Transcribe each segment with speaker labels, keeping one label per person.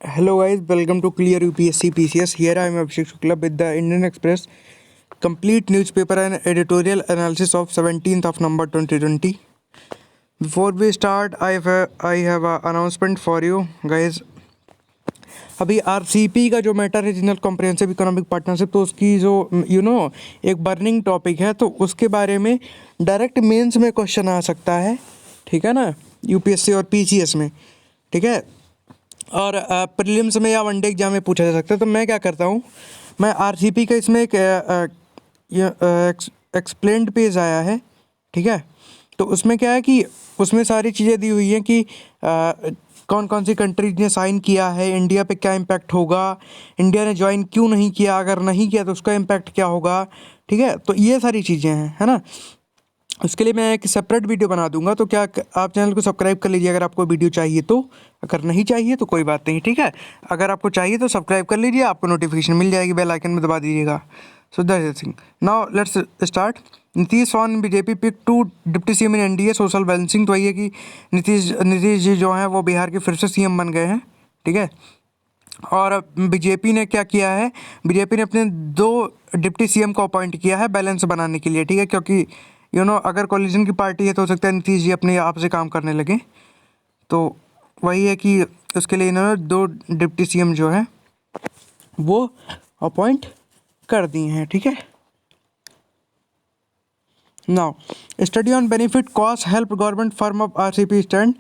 Speaker 1: Hello guys, welcome to Clear UPSC PCS. Here I am Abhishek Shukla with the Indian Express complete newspaper and editorial analysis of 17th of November 2020. Before we start, I have a announcement for you guys. अभी RCP का जो matter है, regional comprehensive economic partnership, तो उसकी जो एक burning topic है, तो उसके बारे में डायरेक्ट मेंस में क्वेश्चन आ सकता है, ठीक है ना, यूपीएससी और पीसीएस में, ठीक है। और प्रीलिम्स में या वनडे एग्जाम में पूछा जा सकता है। तो मैं क्या करता हूँ, मैं आरसीपी का इसमें एक एक्सप्लेन्ड पेज आया है, ठीक है। तो उसमें क्या है कि उसमें सारी चीज़ें दी हुई हैं कि कौन कौन सी कंट्रीज ने साइन किया है, इंडिया पे क्या इम्पैक्ट होगा, इंडिया ने ज्वाइन क्यों नहीं किया, अगर नहीं किया तो उसका इम्पैक्ट क्या होगा, ठीक है। तो ये सारी चीज़ें हैं, है ना। उसके लिए मैं एक सेपरेट वीडियो बना दूंगा, तो क्या आप चैनल को सब्सक्राइब कर लीजिए अगर आपको वीडियो चाहिए तो। अगर नहीं चाहिए तो कोई बात नहीं, ठीक है। अगर आपको चाहिए तो सब्सक्राइब कर लीजिए, आपको नोटिफिकेशन मिल जाएगी, बेल आइकन में दबा दीजिएगा। So that thing. Now let's start. Nitish on BJP pick 2 deputy CM in NDA social balancing. तो ये कि नीतीश जी जो हैं वो बिहार के फिर से सीएम बन गए हैं, ठीक है। और बीजेपी ने क्या किया है, बीजेपी ने अपने 2 डिप्टी सीएम को अपॉइंट किया है बैलेंस बनाने के लिए, ठीक है। क्योंकि अगर कोलिशन की पार्टी है तो हो सकता है नीतीश जी अपने आप से काम करने लगे। तो वही है कि उसके लिए इन्होंने 2 डिप्टी सीएम जो है वो अपॉइंट कर दिए हैं, ठीक है। Now study on benefit cost help government firm up RCP stand.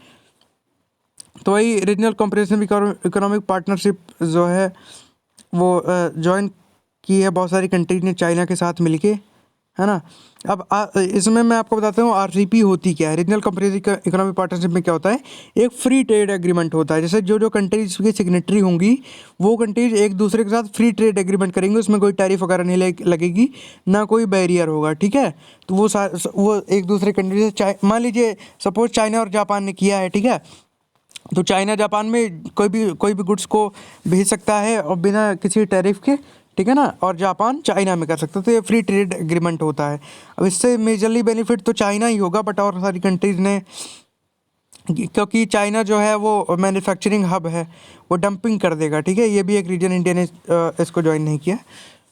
Speaker 1: तो वही रीजनल कॉम्प्रिहेंसिव इकोनॉमिक पार्टनरशिप जो है वो ज्वाइन की है बहुत सारी कंट्रीज ने चाइना के साथ मिलके, है ना। अब इसमें मैं आपको बताता हूँ आरसीपी होती क्या है। रीजनल कॉम्प्रिहेंसिव इकोनॉमिक पार्टनरशिप में क्या होता है, एक फ्री ट्रेड एग्रीमेंट होता है। जैसे जो जो कंट्रीज की सिग्नेटरी होंगी वो कंट्रीज एक दूसरे के साथ फ्री ट्रेड एग्रीमेंट करेंगे, उसमें कोई टैरिफ वगैरह नहीं लगेगी, ना कोई बैरियर होगा, ठीक है। तो वो एक दूसरे कंट्री से मान लीजिए सपोज चाइना और जापान ने किया है, ठीक है। तो चाइना जापान में कोई भी गुड्स को भेज सकता है और बिना किसी टैरिफ के, ठीक है ना। और जापान चाइना में कर सकता है, तो ये फ्री ट्रेड एग्रीमेंट होता है। अब इससे मेजरली बेनिफिट तो चाइना ही होगा, बट और सारी कंट्रीज़ ने, क्योंकि चाइना जो है वो मैन्युफैक्चरिंग हब है, वो डंपिंग कर देगा, ठीक है। ये भी एक रीजन इंडिया ने इसको ज्वाइन नहीं किया।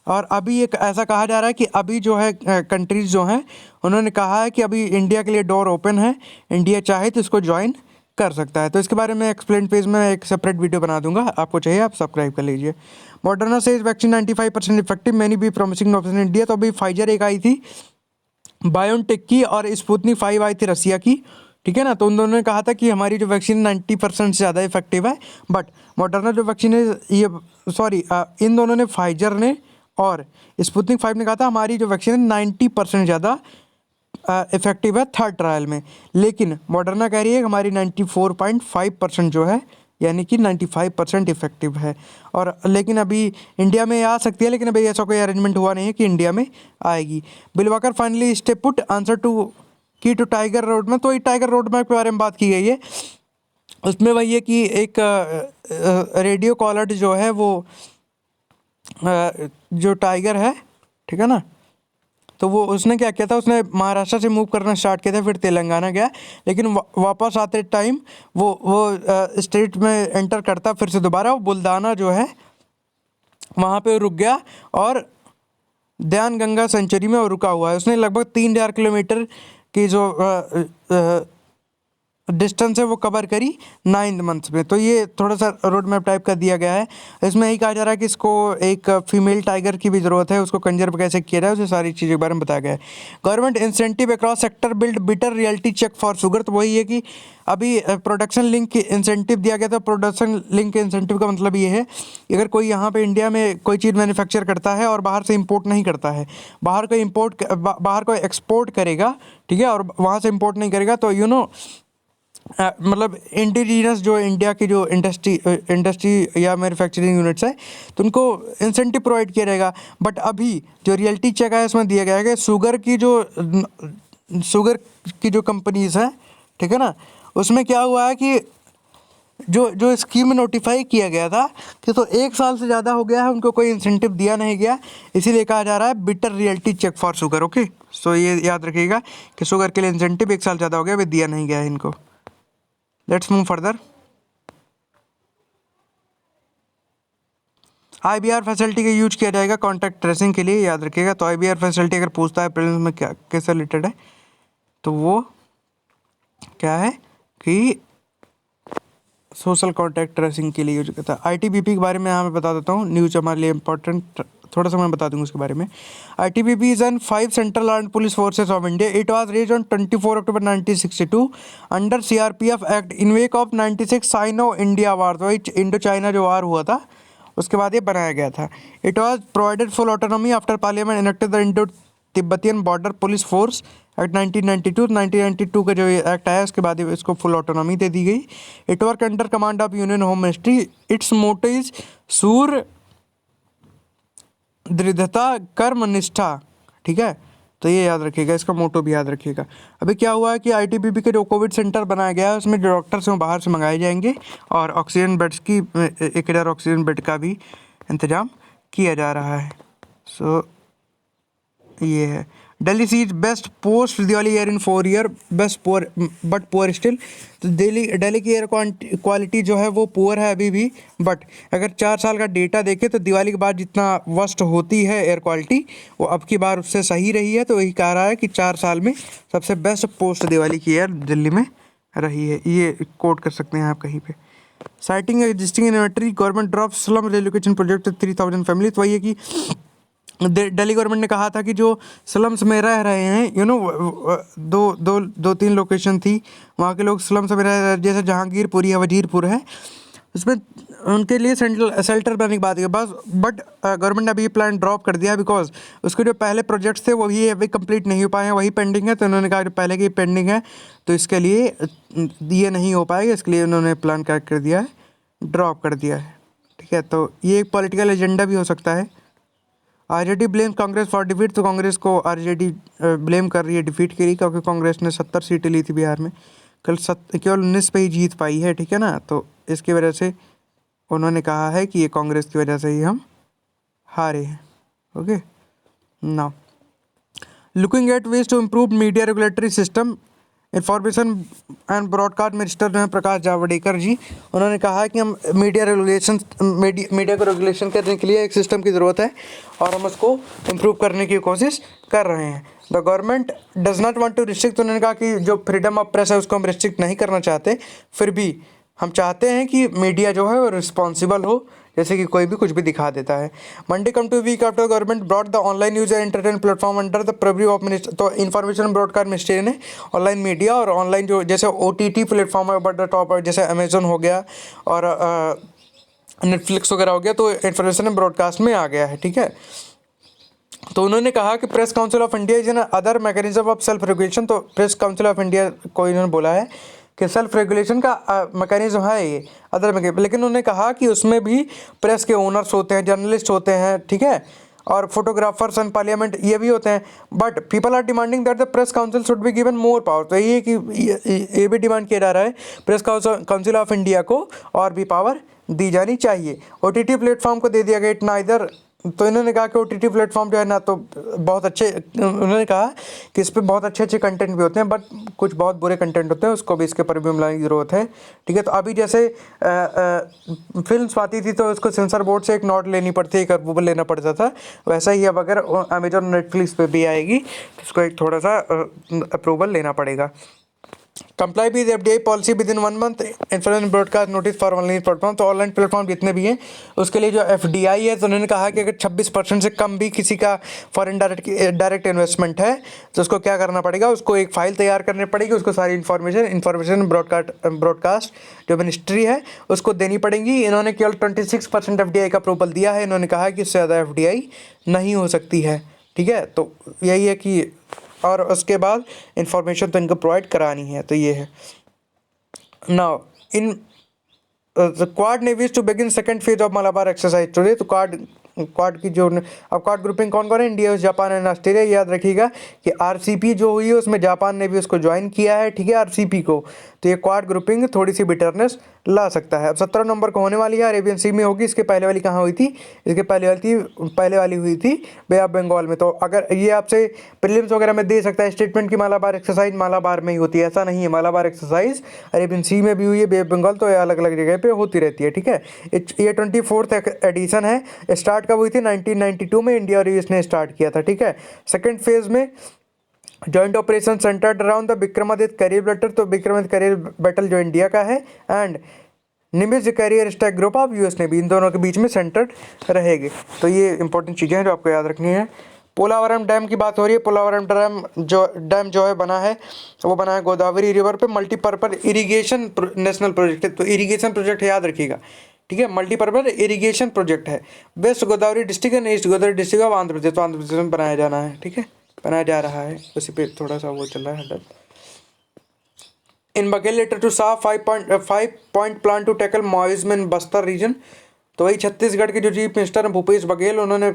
Speaker 1: और अभी एक ऐसा कहा जा रहा है कि अभी जो है कंट्रीज़ जो हैं उन्होंने कहा है कि अभी इंडिया के लिए डोर ओपन है, इंडिया चाहे तो इसको ज्वाइन कर सकता है। तो इसके बारे में एक्सप्लेन पेज में एक सेपरेट वीडियो बना दूंगा, आपको चाहिए आप सब्सक्राइब कर लीजिए। Moderna says vaccine 95% effective, many भी प्रॉमिसिंग ऑप्शन इंडिया। तो अभी फाइजर एक आई थी बायोनटेक की और स्पुतनिक 5 आई थी रसिया की, ठीक है ना। तो उन दोनों ने कहा था कि हमारी जो वैक्सीन 90% से ज़्यादा इफेक्टिव है, बट मॉडर्ना जो वैक्सीन है ये इन दोनों ने, फाइजर ने और स्पुतनिक 5 ने कहा था हमारी जो वैक्सीन है 90% ज़्यादा इफेक्टिव है थर्ड ट्रायल में। लेकिन मॉडर्ना कह रही है कि हमारी 94.5% जो है, यानी कि 95% इफेक्टिव है। और लेकिन अभी इंडिया में आ सकती है, लेकिन अभी ऐसा कोई अरेंजमेंट हुआ नहीं है कि इंडिया में आएगी। बिलवाकर finally step put answer to tiger road में। तो ये टाइगर रोड मैप के बारे में बात की गई है। उसमें वही है कि एक रेडियो कॉलर्ड जो है वो जो टाइगर है, ठीक है ना, तो वो उसने क्या किया था, उसने महाराष्ट्र से मूव करना स्टार्ट किया था, फिर तेलंगाना गया, लेकिन वापस आते टाइम वो स्टेट में एंटर करता फिर से दोबारा, वो बुल्दाना जो है वहाँ पे रुक गया और दयान गंगा सेंचुरी में वो रुका हुआ है। उसने लगभग 3000 किलोमीटर की जो डिस्टेंस है वो कवर करी 9 मंथ्स में। तो ये थोड़ा सा रोड मैप टाइप का दिया गया है। इसमें यही कहा जा रहा है कि इसको एक फीमेल टाइगर की भी ज़रूरत है, उसको कंजर्व कैसे किया जाए, उसे सारी चीज़ों के बारे में बताया गया है। Government incentive across sector build bitter reality check for sugar. तो वही है कि अभी प्रोडक्शन लिंक इंसेंटिव दिया गया था। प्रोडक्शन लिंक इंसेंटिव का मतलब ये है कि अगर कोई यहाँ पे इंडिया में कोई चीज़ मैन्युफैक्चर करता है और बाहर से इंपोर्ट नहीं करता है, बाहर को एक्सपोर्ट करेगा, ठीक है, और वहाँ से इंपोर्ट नहीं करेगा, तो मतलब इंडिजीनस जो इंडिया की जो इंडस्ट्री या मैन्युफैक्चरिंग यूनिट्स है, तो उनको इंसेंटिव प्रोवाइड किया जाएगा। बट अभी जो रियलिटी चेक है उसमें दिया गया है कि शुगर की जो कंपनीज हैं, ठीक है ना, उसमें क्या हुआ है कि जो स्कीम नोटिफाई किया गया था कि तो 1 साल से ज़्यादा हो गया है, उनको कोई इंसेंटिव दिया नहीं गया, इसीलिए कहा जा रहा है bitter reality check for sugar. Okay, so ये याद रखिएगा कि शुगर के लिए इंसेंटिव 1 साल ज़्यादा हो गया, वे दिया नहीं गया है इनको। Let's move further. IBR facility का यूज किया जाएगा कॉन्टैक्ट ट्रेसिंग के लिए, याद रखिएगा। तो IBR फैसिलिटी अगर पूछता है प्रीलिम्स में क्या कैसे रिलेटेड है, तो वो क्या है कि सोशल कॉन्टैक्ट ट्रेसिंग के लिए यूज करता है। ITBP के बारे में यहाँ मैं बता देता हूँ, न्यूज हमारे लिए इंपॉर्टेंट, थोड़ा सा मैं बता दूंगा उसके बारे में। ITBP is an 5 central armed police forces of India. It was raised on 24 October 1962 under CRPF act in wake of 96 Sino India war, तो इंडो चाइना जो वार हुआ था उसके बाद ये बनाया गया था। It was provided full autonomy after parliament enacted the Indo Tibetan border police force act 1992 का जो ये एक्ट आया उसके बाद इसको फुल ऑटोनॉमी दे दी गई। It work under command of union home ministry. Its motto is सूर दृढ़ता कर्म निष्ठा, ठीक है। तो ये याद रखिएगा, इसका मोटो भी याद रखिएगा। अभी क्या हुआ है कि ITBP के जो कोविड सेंटर बनाया गया है उसमें जो डॉक्टर्स हैं बाहर से मंगाए जाएंगे और ऑक्सीजन बेड्स की 1000 ऑक्सीजन बेड का भी इंतजाम किया जा रहा है। सो ये है Delhi sees best post Diwali year in 4 year, best poor but poor still. तो दिल्ली की एयर क्वालिटी जो है वो पुअर है अभी भी, बट अगर 4 साल का डेटा देखें तो दिवाली के बाद जितना वर्स्ट होती है एयर क्वालिटी वो अब की बार उससे सही रही है। तो यही कह रहा है कि 4 साल में सबसे बेस्ट पोस्ट दिवाली की एयर दिल्ली में रही है, ये कोट कर सकते हैं आप कहीं पे। Citing existing inventory government drop slum relocation project 3000 family. तो ये कि दिल्ली गवर्नमेंट ने कहा था कि जो स्लम्स में रह रहे हैं दो तीन लोकेशन थी वहाँ के लोग स्लम्स में रह रहे हैं, जैसे जहांगीरपुर या वजीरपुर है, उसमें उनके लिए शेल्टर बनाने की बात है बस। बट गवर्नमेंट ने अभी ये प्लान ड्रॉप कर दिया बिकॉज उसके जो पहले प्रोजेक्ट्स थे वही अभी कंप्लीट नहीं हो पाए हैं, वही पेंडिंग है। तो उन्होंने कहा जो पहले की पेंडिंग है तो इसके लिए ये नहीं हो पाएगा, इसके लिए उन्होंने प्लान क्या कर दिया है, ड्रॉप कर दिया है, ठीक है। तो ये एक पॉलिटिकल एजेंडा भी हो सकता है। RJD blame Congress for defeat. तो कांग्रेस को RJD ब्लेम कर रही है डिफीट के लिए, क्योंकि कांग्रेस ने 70 सीटें ली थी बिहार में, केवल 19 पे ही जीत पाई है, ठीक है ना। तो इसकी वजह से उन्होंने कहा है कि ये कांग्रेस की वजह से ही हम हारे हैं। Okay, now looking at ways to improve media regulatory system, information and broadcast minister जो हैं प्रकाश जावड़ेकर जी, उन्होंने कहा है कि हम मीडिया को रेगुलेशन करने के लिए एक सिस्टम की ज़रूरत है और हम उसको इम्प्रूव करने की कोशिश कर रहे हैं। The government does not want to restrict. तो उन्होंने कहा कि जो फ्रीडम ऑफ प्रेस है उसको हम रिस्ट्रिक्ट नहीं करना चाहते, फिर भी हम चाहते हैं कि मीडिया जो है वो रिस्पॉन्सिबल हो, जैसे कि कोई भी कुछ भी दिखा देता है। Monday come to week after government broad the online news and entertainment platform under the preview of minister. तो इन्फॉर्मेशन ब्रॉडकास्ट मिनिस्ट्री ने ऑनलाइन मीडिया और ऑनलाइन जो जैसे OTT प्लेटफॉर्म है बट द टॉप, जैसे अमेजोन हो गया और नेटफ्लिक्स वगैरह हो गया, तो इन्फॉर्मेशन ब्रॉडकास्ट में आ गया है, ठीक है। तो उन्होंने कहा कि press council of India is an other mechanism of self regulation. तो प्रेस काउंसिल ऑफ इंडिया को इन्होंने बोला है कि सेल्फ रेगुलेशन का मैकेनिज्म है ये अदर मैकेनिज्म, लेकिन उन्होंने कहा कि उसमें भी प्रेस के ओनर्स होते हैं, जर्नलिस्ट होते हैं, ठीक है, और फोटोग्राफर्स एंड पार्लियामेंट ये भी होते हैं। But people are demanding that the press council should be given more power. तो ये कि ये भी डिमांड किया जा रहा है प्रेस काउंसिल ऑफ इंडिया को और भी पावर दी जानी चाहिए। OTT प्लेटफॉर्म को दे दिया गया इतना इधर। तो इन्होंने कहा कि OTT प्लेटफॉर्म जो है ना, तो बहुत अच्छे, उन्होंने कहा कि इस पर बहुत अच्छे कंटेंट भी होते हैं बट कुछ बहुत बुरे कंटेंट होते हैं, उसको भी इसके पर भी मिलाने की ज़रूरत है, ठीक है। तो अभी जैसे फिल्म्स आती थी तो उसको सेंसर बोर्ड से एक नोट लेनी पड़ती है, एक अप्रूवल लेना पड़ता था, वैसा ही अब अगर अमेजोन नेटफ्लिक्स पे भी आएगी तो उसको एक थोड़ा सा अप्रूवल लेना पड़ेगा। Comply with FDI policy with in 1 month information broadcast notice for online platform. तो ऑनलाइन प्लेटफॉर्म जितने भी हैं उसके लिए जो FDI है, तो उन्होंने कहा कि अगर 26% से कम भी किसी का फॉरेन डायरेक्ट इन्वेस्टमेंट है तो उसको क्या करना पड़ेगा, उसको एक फ़ाइल तैयार करनी पड़ेगी, उसको सारी इन्फॉर्मेशन ब्रॉडकास्ट जो मिनिस्ट्री है उसको देनी पड़ेगी। इन्होंने केवल 26% FDI का अप्रूवल दिया है, इन्होंने कहा कि इससे ज़्यादा FDI नहीं हो सकती है, ठीक है। तो यही है कि और उसके बाद इंफॉर्मेशन तो इनको प्रोवाइड करानी है। तो ये है now in the Quad navies to begin second phase of Malabar exercise today. तो क्वाड की जो अब क्वाड ग्रुपिंग कौन कौन है, इंडिया, जापान एंड ऑस्ट्रेलिया। याद रखिएगा कि RCP जो हुई है उसमें जापान ने भी उसको ज्वाइन किया है, ठीक है, RCP को। तो ये क्वाड ग्रुपिंग थोड़ी सी बिटरनेस ला सकता है। अब 17 नवंबर को होने वाली है, अरेबियन सी में होगी। इसके पहले वाली कहाँ हुई थी? इसके पहले वाली हुई थी बे ऑफ बंगाल में। तो अगर ये आपसे प्रीलिम्स वगैरह में दे सकता है स्टेटमेंट की मालाबार एक्सरसाइज मालाबार में ही होती है, ऐसा नहीं है। मालाबार एक्सरसाइज अरेबियन सी में भी हुई है, बे ऑफ बंगाल, तो अलग अलग जगह पे होती रहती है, ठीक है। ये 24th एडिशन है। स्टार्ट कब हुई थी? 1992 में इंडिया और यूएस ने स्टार्ट किया था, ठीक है। सेकेंड फेज में joint operation centred around the Vikramaditya carrier battle, तो विक्रमादित्य कैरियर बैटल जो इंडिया का है, and Nimitz carrier stack group of US navy, इन दोनों के बीच में सेंटर्ड रहेगी। तो ये इंपॉर्टेंट चीज़ें हैं जो आपको याद रखनी है। पोलावरम डैम की बात हो रही है। पोलावरम डैम जो है बना है, वो बना है गोदावरी रिवर पे, मल्टीपर्पज इरिगेशन नेशनल प्रोजेक्ट है। तो इरिगेशन प्रोजेक्ट याद रखिएगा, ठीक है। मल्टीपर्पज इरिगेशन प्रोजेक्ट है। West Godavari district and east Godavari district of Andhra Pradesh, तो आंध्र प्रदेश में बनाया जाना है, ठीक है, बनाया जा रहा है। उसी पे थोड़ा सा वो चल रहा है header. In Baghel letter to साफ 5 point plan to tackle Maoism in Bastar region, तो वही छत्तीसगढ़ के जो चीफ मिनिस्टर हैं भूपेश बघेल, उन्होंने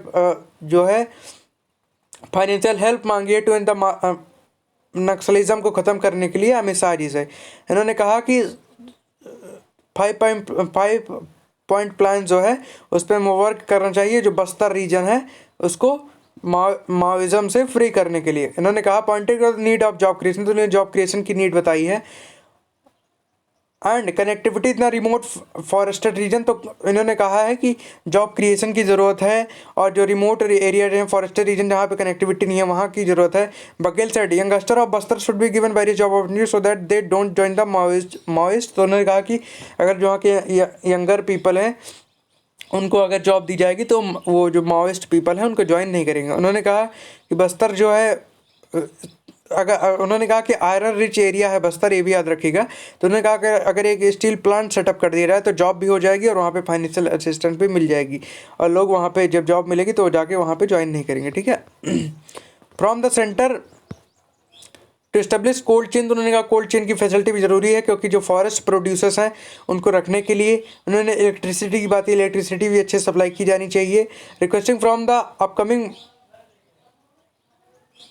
Speaker 1: जो है फाइनेंशियल हेल्प मांगी है टू इन द नक्सलिज्म को ख़त्म करने के लिए अमित शाह जी से। इन्होंने कहा कि 5 पॉइंट प्लान जो है उस पर वर्क करना चाहिए, जो बस्तर रीजन है उसको माओइज्म से फ्री करने के लिए। इन्होंने कहा pointed need of job creation, तो इन्होंने जॉब क्रिएशन की नीड बताई है। एंड कनेक्टिविटी इतना रिमोट फॉरेस्टेड रीजन, तो इन्होंने कहा है कि जॉब क्रिएशन की ज़रूरत है, और जो रिमोट एरिया हैं फॉरेस्टेड रीजन जहाँ पे कनेक्टिविटी नहीं है वहाँ की ज़रूरत है। Baghel said youngster of Bastar should be given various job opportunity so that they don't join the Maoist. तो उन्होंने कहा कि अगर जो वहाँ के यंगर पीपल हैं उनको अगर जॉब दी जाएगी तो वो जो माओइस्ट पीपल हैं उनको ज्वाइन नहीं करेंगे। उन्होंने कहा कि बस्तर जो है उन्होंने कहा कि आयरन रिच एरिया है बस्तर, ये भी याद रखिएगा। तो उन्होंने कहा कि अगर एक स्टील प्लांट सेटअप कर दिया जाए तो जॉब भी हो जाएगी और वहाँ पे फाइनेंशियल असिस्टेंस भी मिल जाएगी, और लोग वहाँ पे जब जॉब मिलेगी तो जाके वहाँ पे ज्वाइन नहीं करेंगे, ठीक है। From the centre to establish cold chain, तो उन्होंने कहा कोल्ड चेन की फैसिलिटी भी ज़रूरी है, क्योंकि जो फॉरेस्ट प्रोड्यूसर्स हैं उनको रखने के लिए। उन्होंने इलेक्ट्रिसिटी की बात की, इलेक्ट्रिसिटी भी अच्छे सप्लाई की जानी चाहिए। Requesting from the upcoming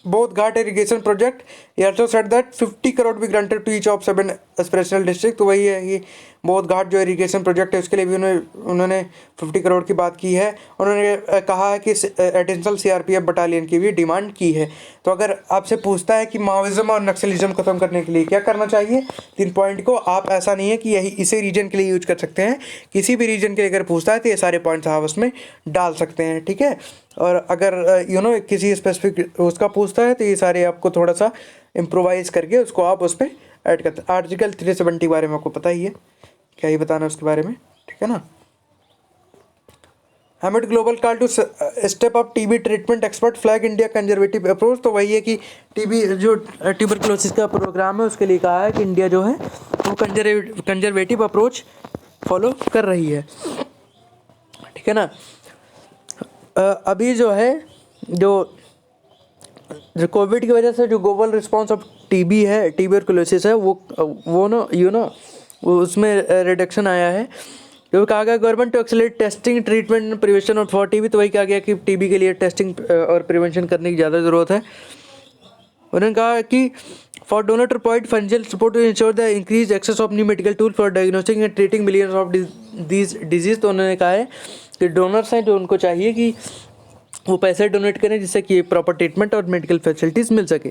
Speaker 1: both Ghat irrigation project, he also said that 50 crore भी granted to each of 7 aspirational district। तो वही है, ये बहुत घाट जो इरीगेशन प्रोजेक्ट है उसके लिए भी उन्होंने 50 करोड़ की बात की है। उन्होंने कहा है कि एडिशनल सीआरपीएफ बटालियन की भी डिमांड की है। तो अगर आपसे पूछता है कि माओइज्म और नक्सलिज्म खत्म करने के लिए क्या करना चाहिए, 3 पॉइंट को आप ऐसा नहीं है कि यही इसी रीजन के लिए यूज कर सकते हैं, किसी भी रीजन के लिए अगर पूछता है तो ये सारे पॉइंट्स आप उसमें डाल सकते हैं, ठीक है। और अगर किसी स्पेसिफिक उसका पूछता है तो ये सारे आपको थोड़ा सा इम्प्रोवाइज करके उसको आप उस पर ऐड करते हैं। आर्टिकल 370 के बारे में आपको पता ही है, क्या ही बताना उसके बारे में, ठीक है ना। हैमिट global call to step up TB treatment expert flag India conservative approach. तो वही है कि टीबी जो ट्यूबरकुलोसिस का प्रोग्राम है उसके लिए कहा है कि इंडिया जो है वो कंजर्वेटिव अप्रोच फॉलो कर रही है, ठीक है ना। अभी जो है जो कोविड की वजह से जो ग्लोबल रिस्पांस ऑफ टीबी है, ट्यूबरकुलोसिस है, वो ना वो उसमें रिडक्शन आया है। जो कहा गया government to accelerate testing treatment and prevention of for TB. तो वही कहा गया कि टीबी के लिए टेस्टिंग और प्रिवेंशन करने की ज़्यादा ज़रूरत है। उन्होंने कहा कि for donor to provide financial support to ensure the increase access of new medical tool for diagnostic and treating millions of these disease. तो उन्होंने कहा है कि डोनर्स हैं जो उनको चाहिए कि वो पैसे डोनेट करें जिससे कि प्रॉपर ट्रीटमेंट और मेडिकल फैसिलिटीज़ मिल सके।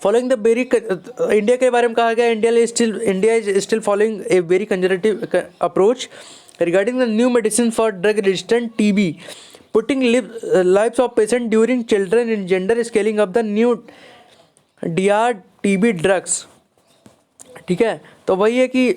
Speaker 1: फॉलोइंग द वेरी इंडिया के बारे में कहा गया India is still following a very conservative approach regarding the new medicine for drug resistant TB putting lives of patient during children in gender scaling of the new DR TB drugs, ठीक है। तो वही है कि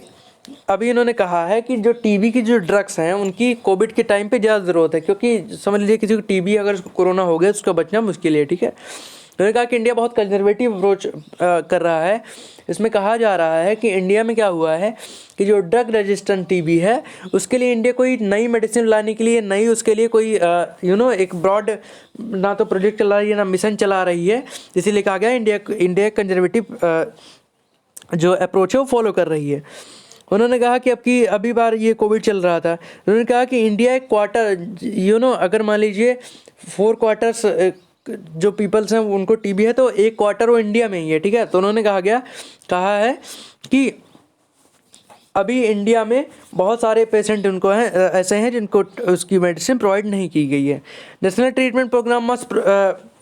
Speaker 1: अभी इन्होंने कहा है कि जो टीबी की जो ड्रग्स हैं उनकी कोविड के टाइम पे ज़्यादा ज़रूरत है, क्योंकि समझ लीजिए किसी को टीबी अगर कोरोना हो गया तो उसका बचना मुश्किल है, ठीक है। उन्होंने कहा कि इंडिया बहुत कंजर्वेटिव अप्रोच कर रहा है। इसमें कहा जा रहा है कि इंडिया में क्या हुआ है कि जो ड्रग रेजिस्टेंट टीबी है उसके लिए इंडिया कोई नई मेडिसिन लाने के लिए नई उसके लिए कोई एक ब्रॉड ना तो प्रोजेक्ट चला रही है ना मिशन चला रही है, इसीलिए कहा गया इंडिया कंजर्वेटिव जो अप्रोच है वो फॉलो कर रही है। उन्होंने कहा कि अभी बार ये कोविड चल रहा था, उन्होंने कहा कि इंडिया एक क्वार्टर अगर मान लीजिए 4 क्वार्टर्स जो पीपल्स हैं उनको टीबी है तो 1 क्वार्टर वो इंडिया में ही है, ठीक है। तो उन्होंने कहा है कि अभी इंडिया में बहुत सारे पेशेंट उनको हैं ऐसे हैं जिनको उसकी मेडिसिन प्रोवाइड नहीं की गई है। National treatment programme must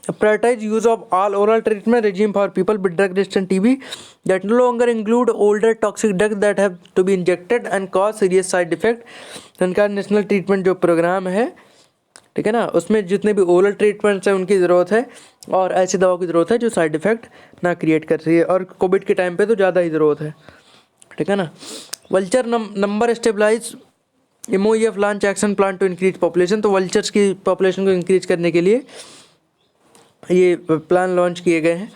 Speaker 1: prioritize use of all oral treatment regime for people with drug resistant TB that no longer include older toxic drugs that have to be injected and cause serious side effect। तो इनका national treatment जो programme है, ठीक है ना, उसमें जितने भी ओरल ट्रीटमेंट्स हैं उनकी ज़रूरत है और ऐसी दवाओं की ज़रूरत है जो साइड इफ़ेक्ट ना क्रिएट कर रही है, और कोविड के टाइम पे तो ज़्यादा ही ज़रूरत है, ठीक है ना। Vulture number stabilise MOEF launch action plan to increase population. तो वल्चर्स की पॉपुलेशन को इंक्रीज करने के लिए ये प्लान लॉन्च किए गए हैं।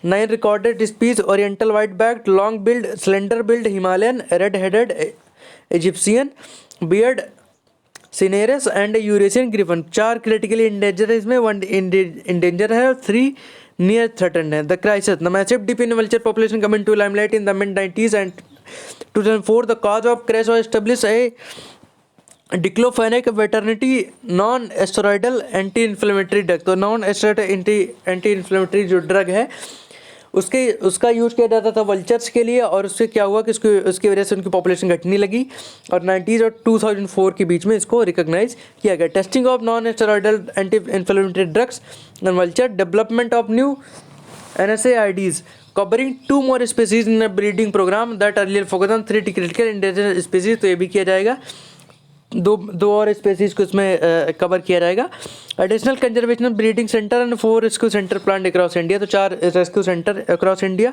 Speaker 1: 9 recorded species oriental white backed, long billed, slender billed, Himalayan, red headed, Egyptian, beard, cinereous and Eurasian griffon. 4 critically endanger है, इसमें 1 इंडेंजर है और 3 नियर थ्रेटन्ड है। The crisis, the massive dip in vulture population come into limelight in the mid nineties and 2004 the cause of crash was establish a diclofenac veterinary non steroidal anti inflammatory drug. तो non steroid anti inflammatory जो drug है उसका use किया जाता था vultures के लिए, और उससे क्या हुआ कि उसकी वजह से उनकी पॉपुलेशन घटने लगी, और 90s और 2004 के बीच में इसको रिकॉग्नाइज किया गया। Testing of non steroidal anti inflammatory drugs and vulture, development of new NSAIDs covering 2 more species in a breeding program that earlier focused on 3 critical endangered species। तो ये भी किया जाएगा, दो और स्पेसीज को इसमें कवर किया जाएगा। Additional conservation breeding centre and 4 rescue centre plan across India. तो 4 रेस्क्यू सेंटर अक्रॉस इंडिया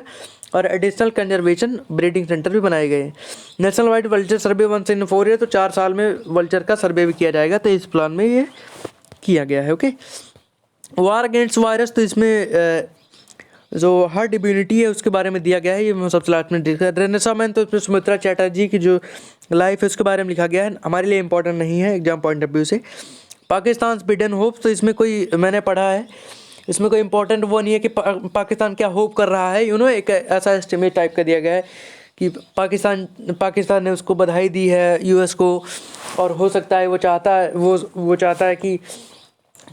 Speaker 1: और एडिशनल कंजर्वेशन ब्रीडिंग सेंटर भी बनाए गए हैं। National wide vulture survey 1 in 4 है, तो 4 साल में वल्चर का सर्वे भी किया जाएगा, तो इस प्लान में ये किया गया है। ओके, वार अगेंस्ट वायरस, तो इसमें जो हर्ड इम्यूनिटी है उसके बारे में दिया गया है, ये मैं सबसे लास्ट में देखा। रेनेसा मैन, तो इसमें सुमित्रा चैटर्जी की जो लाइफ है उसके बारे में लिखा गया है, हमारे लिए इंपॉर्टेंट नहीं है एग्जाम पॉइंट ऑफ व्यू से। पाकिस्तान बिडन होप्स, तो इसमें कोई मैंने पढ़ा है, इसमें कोई इंपॉर्टेंट वो नहीं है कि पाकिस्तान क्या होप कर रहा है, एक ऐसा एस्टिमेट टाइप का दिया गया है कि पाकिस्तान ने उसको बधाई दी है US को, और हो सकता है वो चाहता है कि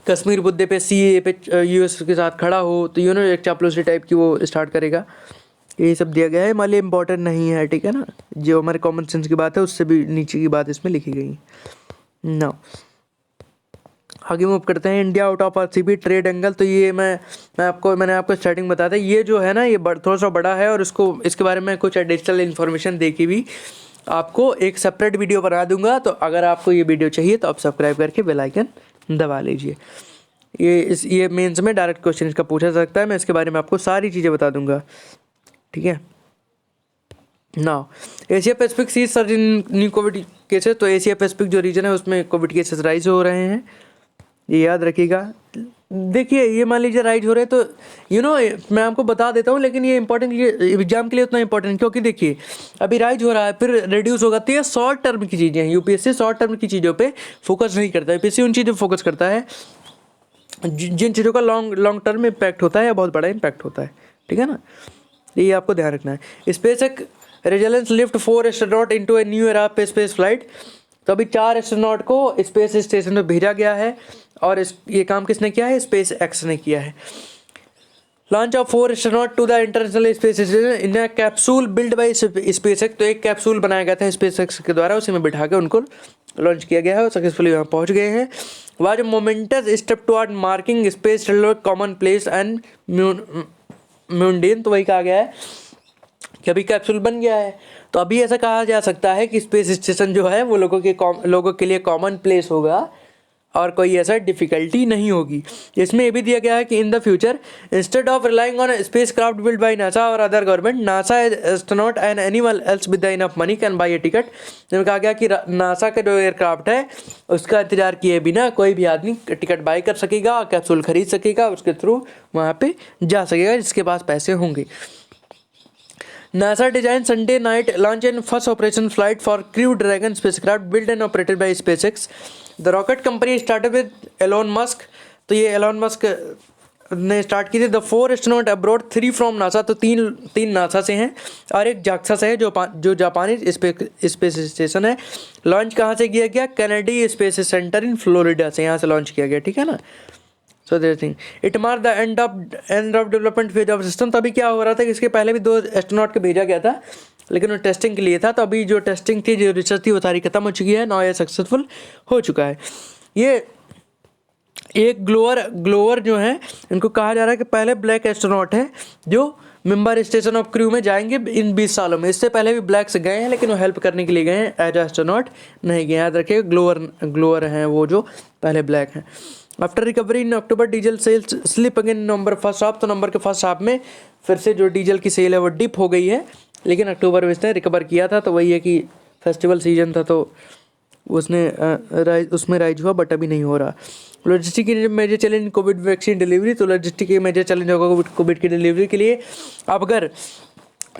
Speaker 1: कश्मीर मुद्दे पे CAA पे US के साथ खड़ा हो, तो एक चापलूसी टाइप की वो स्टार्ट करेगा। यही सब दिया गया है, हमारे लिए इंपॉर्टेंट नहीं है, ठीक है ना। जो हमारे कॉमन सेंस की बात है उससे भी नीचे की बात इसमें लिखी गई ना। आगे मूव करते हैं। India out of RCEP trade angle, तो ये मैंने आपको स्टार्टिंग बताया था, ये जो है ना ये थोड़ा सा बड़ा है, और इसके बारे में कुछ एडिशनल इन्फॉर्मेशन दे के भी आपको एक सेपरेट वीडियो बना दूंगा। तो अगर आपको ये वीडियो चाहिए तो आप सब्सक्राइब करके बेल आइकन दबा लीजिए। ये मेंस में डायरेक्ट क्वेश्चन इसका पूछा जा सकता है, मैं इसके बारे में आपको सारी चीज़ें बता दूंगा, ठीक है ना। Asia Pacific sees surge in new Covid cases, तो एशिया पैसिफिक जो रीजन है उसमें कोविड केसेस राइज हो रहे हैं, ये याद रखिएगा। देखिए, ये मान लीजिए राइज हो रहे हैं, तो मैं आपको बता देता हूँ, लेकिन ये इंपॉर्टेंट, ये एग्जाम के लिए उतना इंपॉर्टेंट, क्योंकि देखिए अभी राइज हो रहा है फिर रिड्यूस होगा, तो ये शॉर्ट टर्म की चीज़ें हैं। UPSC शॉर्ट टर्म की चीज़ों पे फोकस नहीं करता है, UPSC उन चीज़ों पर फोकस करता है जिन चीज़ों का लॉन्ग टर्म में इम्पैक्ट होता है या बहुत बड़ा इम्पैक्ट होता है, ठीक है ना। ये आपको ध्यान रखना है। SpaceX resilience lift 4 astronaut into a new era पे स्पेस फ्लाइट, तो अभी 4 एस्ट्रोनॉट को स्पेस स्टेशन में भेजा गया है, और ये काम किसने किया है? SpaceX ने किया है। Launch of 4 astronaut to the international space station in a capsule build by SpaceX, तो एक कैप्सूल बनाया गया था SpaceX के द्वारा, उसी में बिठा के उनको लॉन्च किया गया है और सक्सेसफुली वहाँ पहुँच गए हैं। Was momentous step toward marking space common place and mundane, तो वही कहा गया है कि अभी कैप्सूल बन गया है, तो अभी ऐसा कहा जा सकता है कि स्पेस स्टेशन जो है वो लोगों के लिए कॉमन प्लेस होगा और कोई ऐसा डिफिकल्टी नहीं होगी। इसमें ये भी दिया गया है कि in the future instead of relying on spacecraft build by NASA और other government, NASA astronaut and anyone else with the enough money can buy a ticket. जिसमें कहा गया कि नासा का जो एयरक्राफ्ट है उसका इंतजार किए बिना कोई भी आदमी टिकट बाई कर सकेगा, कैप्सूल खरीद सकेगा, उसके थ्रू वहाँ पे जा सकेगा जिसके पास पैसे होंगे। NASA designed Sunday night launch and first operation flight for Crew Dragon spacecraft built and operated by SpaceX. The rocket company started with Elon Musk. तो ये Elon Musk ने स्टार्ट की थी। The 4 astronaut abroad, 3 from NASA, तो तीन NASA से हैं और एक जाक्सा से है जो जापानी स्पेस स्टेशन है। लॉन्च कहाँ से किया गया? Kennedy space centre in Florida से, यहाँ से लॉन्च किया गया, ठीक है ना। So there thing it mark the end of development phase of system. तभी क्या हो रहा था कि इसके पहले भी 2 एस्ट्रोनॉट को भेजा गया था लेकिन वो टेस्टिंग के लिए था। तो अभी जो टेस्टिंग थी, जो रिसर्च थी, वो सारी खत्म हो चुकी है। नाउ ये सक्सेसफुल हो चुका है। ये एक ग्लोअर जो है, इनको कहा जा रहा है कि पहले ब्लैक एस्ट्रोनॉट है जो मेंबर स्टेशन ऑफ क्रू में जाएंगे इन 20 सालों में। इससे पहले भी ब्लैक्स गए हैं, लेकिन वो हेल्प करने के लिए गए हैं, एज एस्ट्रोनॉट नहीं गए। याद रखिए, ग्लोअर हैं वो जो पहले ब्लैक हैं। After recovery in October diesel sales slip again November first half. तो नवंबर के फर्स्ट हाफ में फिर से जो डीजल की सेल है वो डिप हो गई है, लेकिन अक्टूबर में इसने रिकवर किया था। तो वही है कि फेस्टिवल सीजन था, तो उसने उसमें राइज हुआ, बट अभी नहीं हो रहा। लॉजिस्टिक की major challenge Covid vaccine delivery. तो लॉजिस्टिक की मेजर चैलेंज होगा कोविड की डिलीवरी के लिए। अब अगर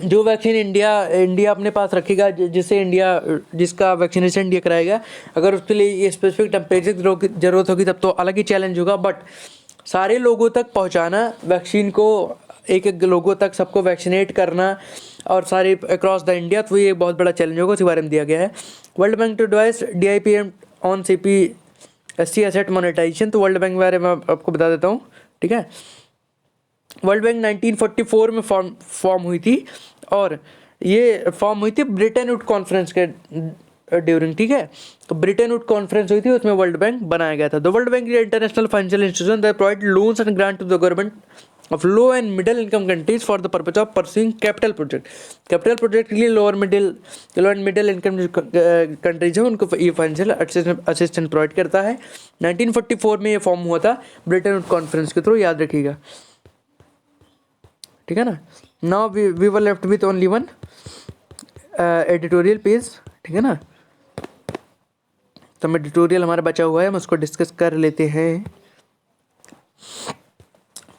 Speaker 1: जो वैक्सीन इंडिया अपने पास रखेगा, जिसका वैक्सीनेशन इंडिया कराएगा, अगर उसके लिए ये स्पेसिफिक टेम्परेचर की ज़रूरत होगी, तब तो अलग ही चैलेंज होगा। बट सारे लोगों तक पहुंचाना वैक्सीन को, एक एक लोगों तक सबको वैक्सीनेट करना और सारे अक्रॉस द इंडिया, तो ये एक बहुत बड़ा चैलेंज होगा। उसके बारे में दिया गया है। World Bank to advise DIPM on CPSC asset monetisation. तो वर्ल्ड बैंक के बारे में आपको बता देता हूँ, ठीक है। वर्ल्ड बैंक 1944 में फॉर्म हुई थी, और ये फॉर्म हुई थी ब्रिटेन वुड कॉन्फ्रेंस के ड्यूरिंग, ठीक है। तो ब्रिटेन वुड कॉन्फ्रेंस हुई थी, उसमें वर्ल्ड बैंक बनाया गया था। The World Bank international financial institution that provide loans and grant to the government of low and middle income countries for the purpose of pursuing capital project. Capital project के लिए low and middle income countries है, उनको ये financial assistance provide करता है। 1944 में ये form हुआ था ब्रिटेन वुड कॉन्फ्रेंस के थ्रू, याद रखिएगा, ठीक है ना। Now we were left with only one editorial page, ठीक है ना। तो एडिटोरियल हमारा बचा हुआ है, हम उसको डिस्कस कर लेते हैं।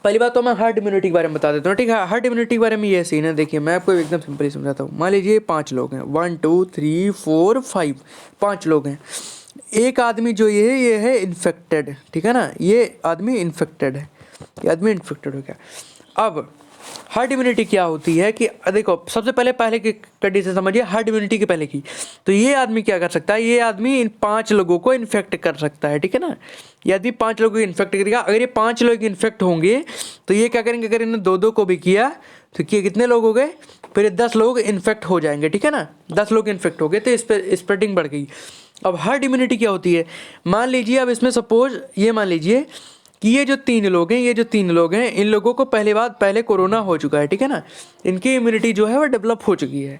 Speaker 1: पहली बात तो मैं हर्ड इम्यूनिटी के बारे में बता देता हूँ, ठीक है। हर्ड इम्यूनिटी के बारे में ये सीन है, देखिए मैं आपको एकदम सिंपली समझाता हूँ। मान लीजिए 5 लोग हैं, 1 2 3 4 5, 5 लोग हैं। एक आदमी जो ये है इन्फेक्टेड, ठीक है ना, ये आदमी इन्फेक्टेड है, ये आदमी इन्फेक्टेड हो गया। अब हर्ड इम्यूनिटी क्या होती है कि देखो, सबसे पहले की कंडीशन समझिए, हर्ड इम्यूनिटी के पहले की। तो ये आदमी क्या कर सकता है, ये आदमी इन 5 लोगों को इन्फेक्ट कर सकता है, ठीक है ना। यदि 5 लोगों को इन्फेक्ट करेगा, अगर ये 5 लोग इन्फेक्ट होंगे तो ये क्या करेंगे, अगर इन्होंने 2-2 को भी किया तो कितने लोग हो गए, फिर 10 लोग इन्फेक्ट हो जाएंगे, ठीक है ना। 10 लोग इन्फेक्ट हो गए तो इस पर स्प्रेडिंग बढ़ गई। अब हर्ड इम्यूनिटी क्या होती है, मान लीजिए अब इसमें सपोज ये मान लीजिए कि ये जो 3 लोग हैं, इन लोगों को पहले कोरोना हो चुका है, ठीक है ना। इनकी इम्यूनिटी जो है वो डेवलप हो चुकी है।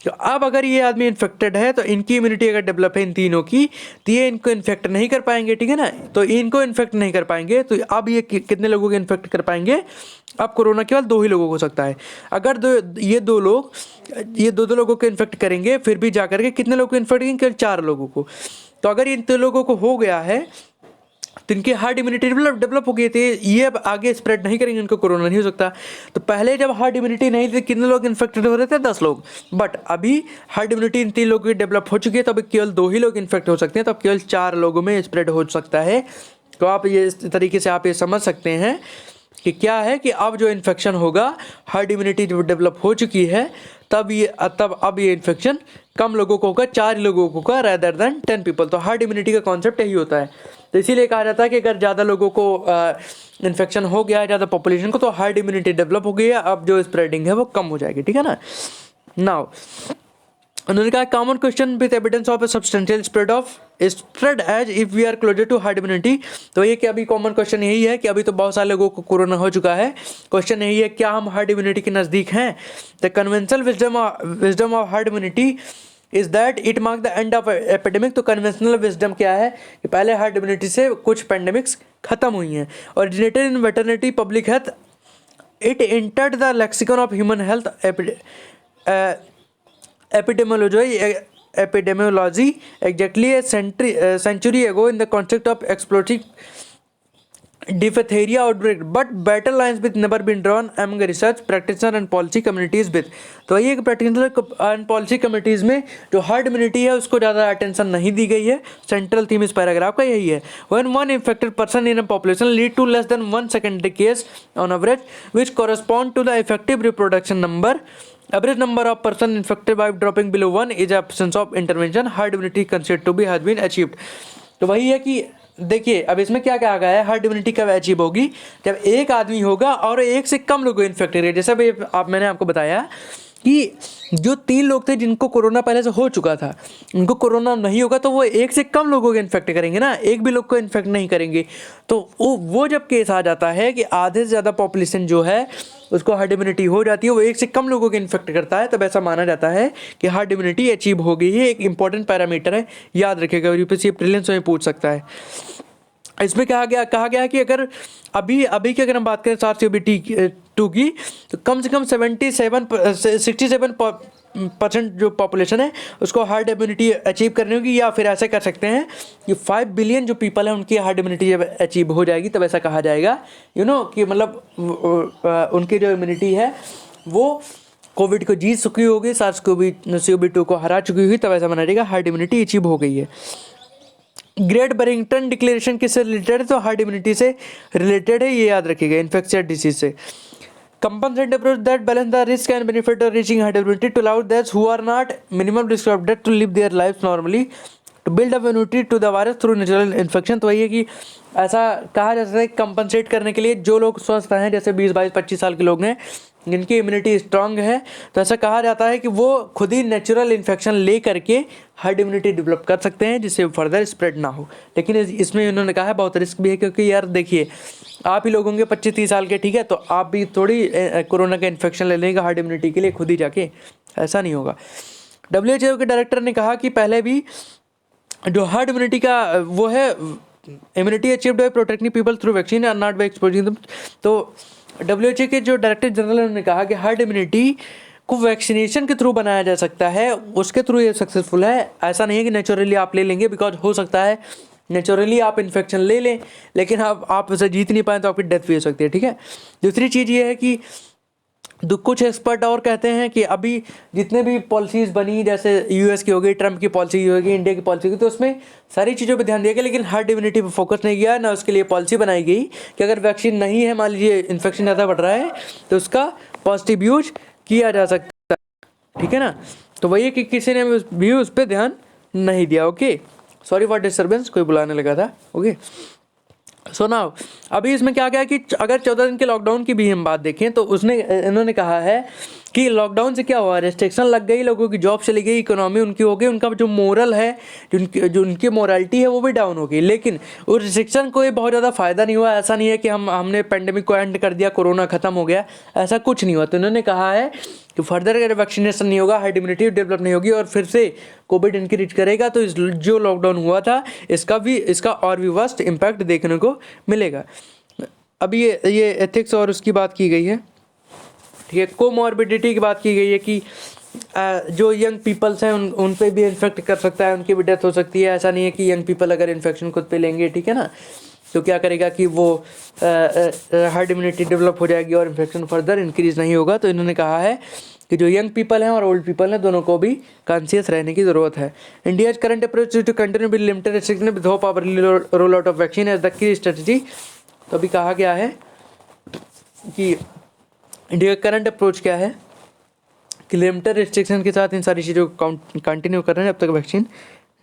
Speaker 1: तो अब अगर ये आदमी इन्फेक्टेड है, तो इनकी इम्यूनिटी अगर डेवलप है इन तीनों की, तो ये इनको इन्फेक्ट नहीं कर पाएंगे, ठीक है ना। तो इनको इन्फेक्ट नहीं कर पाएंगे, तो अब ये कितने लोगों को इन्फेक्ट कर पाएंगे, अब कोरोना केवल 2 ही लोगों को हो सकता है। अगर ये दो लोगों को इन्फेक्ट करेंगे, फिर भी जाकर के कितने लोगों को इन्फेक्ट करेंगे, केवल 4 लोगों को। तो अगर इन 2 लोगों को हो गया है तो इनकी हार्ड इम्यूनिटी डेवलप हो गई थी, ये अब आगे स्प्रेड नहीं करेंगे, इनको कोरोना नहीं हो सकता। तो पहले जब हार्ड इम्यूनिटी नहीं थी, कितने लोग इन्फेक्टेड हो रहे थे, 10 लोग। बट अभी हार्ड इम्यूनिटी इन 3 लोगों की डेवलप हो चुकी है, तो अभी केवल 2 ही लोग इन्फेक्ट हो सकते हैं, तो अब केवल 4 लोगों में स्प्रेड हो सकता है। तो आप ये इस तरीके से आप ये समझ सकते हैं कि क्या है कि अब जो इन्फेक्शन होगा, हार्ड इम्यूनिटी जब डेवलप हो चुकी है, तब अब ये इन्फेक्शन कम लोगों को होगा, 4 लोगों को होगा रेदर देन 10 पीपल। तो हार्ड इम्यूनिटी का कॉन्सेप्ट यही होता है। तो इसीलिए कहा जाता है कि अगर ज़्यादा लोगों को इन्फेक्शन हो गया है, ज़्यादा पॉपुलेशन को, तो हार्ड इम्यूनिटी डेवलप हो गई है, अब जो स्प्रेडिंग है वो कम हो जाएगी, ठीक है ना। नाउ उन्होंने कहा common question with evidence of a substantial spread as if we are closer to hard immunity. तो ये कि अभी कॉमन क्वेश्चन यही है कि अभी तो बहुत सारे लोगों को कोरोना हो चुका है, क्वेश्चन यही है क्या हम हार्ड इम्यूनिटी के नज़दीक हैं। The conventional wisdom of hard immunity is that it mark the end of epidemic. तो कन्वेंशनल विजडम क्या है कि पहले हार्ड इम्यूनिटी से कुछ पेंडेमिक्स खत्म हुई हैं। Originated in veterinary public health, it entered the lexicon of human health epidemiology exactly a century ago in the context of exploding diphtheria outbreak, but better lines with never been drawn among research practitioner and policy communities with। तो ये practitioner and policy communities में जो herd immunity है उसको ज़्यादा attention नहीं दी गई है। central theme इस पैराग्राफ का यही है। When one infected person in a population lead to less than 1 secondary case on average, which correspond to the effective reproduction number, average number of person infected by dropping below 1 is absence of intervention, herd immunity considered to be has been achieved। तो वही है कि देखिए अब इसमें क्या कहा गया है, हर्ड इम्यूनिटी कब अचीव होगी, जब एक आदमी होगा और एक से कम लोगों को इन्फेक्ट करेगा। जैसे भाई मैंने आपको बताया कि जो 3 लोग थे जिनको कोरोना पहले से हो चुका था, उनको कोरोना नहीं होगा तो वो एक से कम लोगों को इन्फेक्ट करेंगे ना, एक भी लोग को इन्फेक्ट नहीं करेंगे। तो वो जब केस आ जाता है कि आधे से ज़्यादा पॉपुलेशन जो है उसको हर्ड इम्यूनिटी हो जाती है, वो एक से कम लोगों को इन्फेक्ट करता है, तब ऐसा माना जाता है कि हर्ड इम्यूनिटी अचीव हो गई है। एक इंपॉर्टेंट पैरामीटर है, याद रखिएगा, यूपीएससी प्रीलिम्स में पूछ सकता है। इसमें कहा गया कि अगर अभी की अगर हम बात करें SARS-CoV-2 की, तो कम से कम 67% जो पॉपुलेशन है उसको हार्ड इम्यूनिटी अचीव करनी होगी, या फिर ऐसे कर सकते हैं कि 5 बिलियन जो पीपल है उनकी हार्ड इम्यूनिटी जब अचीव हो जाएगी तब ऐसा कहा जाएगा कि मतलब उनकी जो इम्यूनिटी है वो कोविड को जीत चुकी होगी, SARS-CoV-2 को हरा चुकी होगी, तब ऐसा माना जाएगा हार्ड इम्यूनिटी अचीव हो गई है। ग्रेट बैरिंगटन डिक्लेरेशन किससे रिलेटेड है? तो हार्ड इम्यूनिटी से रिलेटेड है, ये याद रखिएगा, इन्फेक्शियस डिसीज से। Compensate approach that balance the risk and benefit of reaching hard immunity to allow those who are not minimum risk of death to live their life normally to build up immunity to the virus through natural infection. तो वही है कि ऐसा कहा जा सकता है compensate करने के लिए जो लोग स्वस्थ हैं, जैसे 20, 22, 25 साल के लोग हैं जिनकी इम्यूनिटी स्ट्रांग है, तो ऐसा कहा जाता है कि वो खुद ही नेचुरल इन्फेक्शन ले करके हर्ड इम्यूनिटी डेवलप कर सकते हैं जिससे फर्दर स्प्रेड ना हो। लेकिन इसमें उन्होंने कहा है बहुत रिस्क भी है, क्योंकि यार देखिए आप ही लोग होंगे 25-30 साल के, ठीक है, तो आप भी थोड़ी कोरोना का इन्फेक्शन ले लेंगे हार्ड इम्यूनिटी के लिए खुद ही जाके, ऐसा नहीं होगा। WHO के डायरेक्टर ने कहा कि पहले भी जो हर्ड इम्यूनिटी का वो है, immunity achieved by protecting people through vaccine और नॉट बाय एक्सपोजिंग देम। तो WHO के जो डायरेक्टर जनरल ने कहा कि हर्ड इम्यूनिटी को वैक्सीनेशन के थ्रू बनाया जा सकता है, उसके थ्रू ये सक्सेसफुल है। ऐसा नहीं है कि नेचुरली आप ले लेंगे, बिकॉज हो सकता है नेचुरली आप इन्फेक्शन ले लें लेकिन आप उसे जीत नहीं पाए तो आपकी डेथ भी हो सकती है, ठीक है। दूसरी चीज़ ये है कि कुछ एक्सपर्ट और कहते हैं कि अभी जितने भी पॉलिसीज़ बनी, जैसे यूएस की हो गई, ट्रंप की पॉलिसी होगी, इंडिया की पॉलिसी होगी, तो उसमें सारी चीज़ों पे ध्यान दिया गया लेकिन हार्ड इम्यूनिटी पे फोकस नहीं किया ना। उसके लिए पॉलिसी बनाई गई कि अगर वैक्सीन नहीं है, मान लीजिए इन्फेक्शन ज़्यादा बढ़ रहा है, तो उसका पॉजिटिव यूज किया जा सकता है, ठीक है ना। तो वही है कि किसी ने भी उस पर ध्यान नहीं दिया। ओके, सॉरी फॉर डिस्टर्बेंस, कोई बुलाने लगा था। ओके, सो नाउ अभी इसमें क्या क्या है कि अगर 14 दिन के लॉकडाउन की भी हम बात देखें तो इन्होंने कहा है कि लॉकडाउन से क्या हुआ, रेस्ट्रिक्शन लग गई, लोगों की जॉब चली गई, इकोनॉमी उनकी हो गई, उनका जो मोरल है, जो उनकी मोरालिटी है वो भी डाउन हो गई। लेकिन उस रिस्ट्रिक्शन को बहुत ज़्यादा फ़ायदा नहीं हुआ। ऐसा नहीं है कि हमने पेंडेमिक को एंड कर दिया, कोरोना ख़त्म हो गया, ऐसा कुछ नहीं हुआ। तो इन्होंने कहा है कि फर्दर अगर वैक्सीनेशन नहीं होगा, हार्ड इम्यूनिटी डेवलप नहीं होगी और फिर से कोविड इंक्रीज करेगा, तो जो लॉकडाउन हुआ था इसका और भी वर्स्ट इम्पैक्ट देखने को मिलेगा। अभी ये एथिक्स और उसकी बात की गई है, ठीक है। कोमॉर्बिडिटी की बात की गई है कि जो यंग पीपल्स हैं उन पे भी इन्फेक्ट कर सकता है, उनकी भी डेथ हो सकती है। ऐसा नहीं है कि यंग पीपल अगर इन्फेक्शन खुद पे लेंगे, ठीक है ना, तो क्या करेगा कि वो हार्ड इम्यूनिटी डेवलप हो जाएगी और इन्फेक्शन फर्दर इंक्रीज नहीं होगा। तो इन्होंने कहा है कि जो यंग पीपल हैं और ओल्ड पीपल हैं दोनों को भी कॉन्शियस रहने की ज़रूरत है। India's current approach to continue with limited restriction with hope of roll out of vaccine as the key strategy. तो अभी कहा गया है कि इंडिया का करंट अप्रोच क्या है कि लिमिटेड रिस्ट्रिक्शन के साथ इन सारी चीज़ों को कंटिन्यू कर रहे हैं जब तक वैक्सीन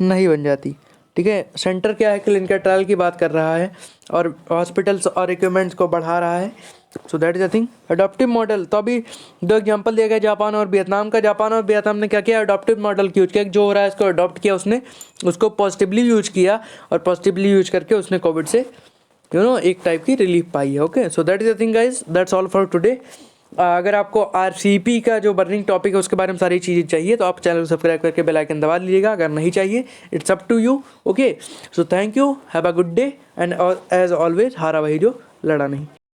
Speaker 1: नहीं बन जाती, ठीक है। सेंटर क्या है, क्लिनिकल ट्रायल की बात कर रहा है और हॉस्पिटल्स और इक्विपमेंट्स को बढ़ा रहा है। So that is the thing. Adoptive model, तो अभी 2 एग्जांपल दिया गया जापान और वियतनाम का। जापान और वियतनाम ने क्या किया, अडॉप्टिव मॉडल की यूज किया, जो हो रहा है इसको अडॉप्ट किया, उसने उसको पॉजिटिवली यूज किया और पॉजिटिवली यूज करके उसने कोविड से एक टाइप की रिलीफ पाई है। Okay, so that is the thing guys, that's all for today. अगर आपको RCP का जो बर्निंग टॉपिक है उसके बारे में सारी चीज़ें चाहिए तो आप चैनल को सब्सक्राइब करके बेल आइकन दबा लीजिएगा। अगर नहीं चाहिए, it's up to you. Okay, so thank you, have a good day and as always हारा वही जो लड़ा नहीं।